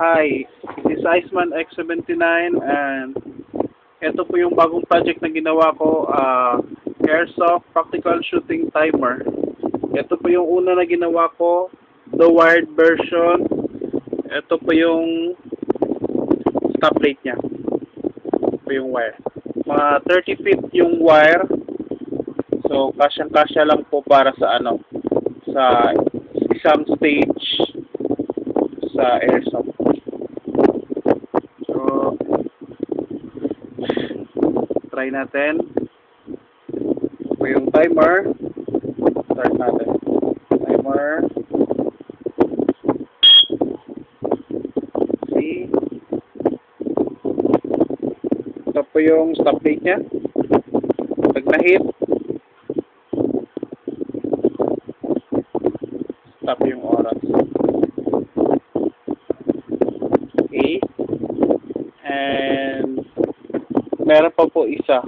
Hi, this is Iceman X79 and ito po yung bagong project na ginawa ko, Airsoft Practical Shooting Timer. Ito po yung una na ginawa ko, the wired version. Ito po yung stop rate nya. Ito po yung wire. Mga 30 feet yung wire. So, kasyang-kasya lang po para sa sa isang stage sa Airsoft. So, try natin. Ito yung timer. Start natin. Timer. See? Ito po yung stop rate nya. Pag na-hit, stop yung oras. Okay. And meron pa po isa.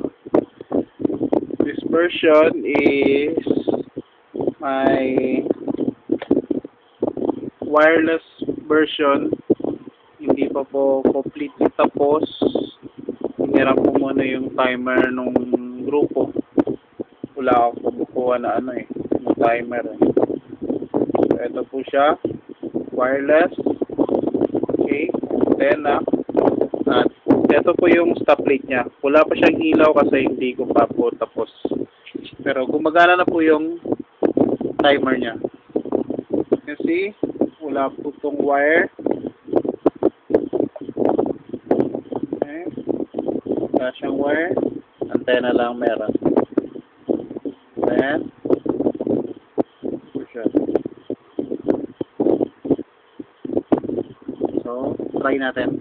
This version is my wireless version. Hindi pa po completely tapos. Hinirap ko muna yung timer nung grupo. Wala ako bukuha na yung timer. So, ito po siya. Wireless. Okay. Then, at ito po yung stop rate nya. Wala pa siyang ilaw kasi hindi ko pa po tapos. Pero gumagana na po yung timer nya. You see? Wala po itong wire. Okay. Wala siyang wire. Antena lang meron. Then, siya. So, try natin.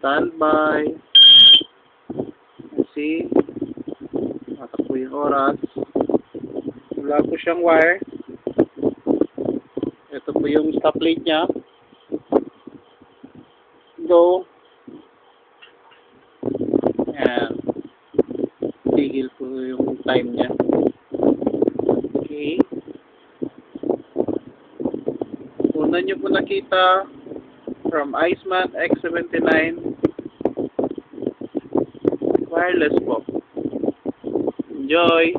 Standby. See? Matakbo yung oras. Wala po siyang wire. Ito po yung stop rate nya. Go. Ayan. Tigil po yung time nya. Okay. Una nyo po nakita from Iceman X79 wireless po. Enjoy!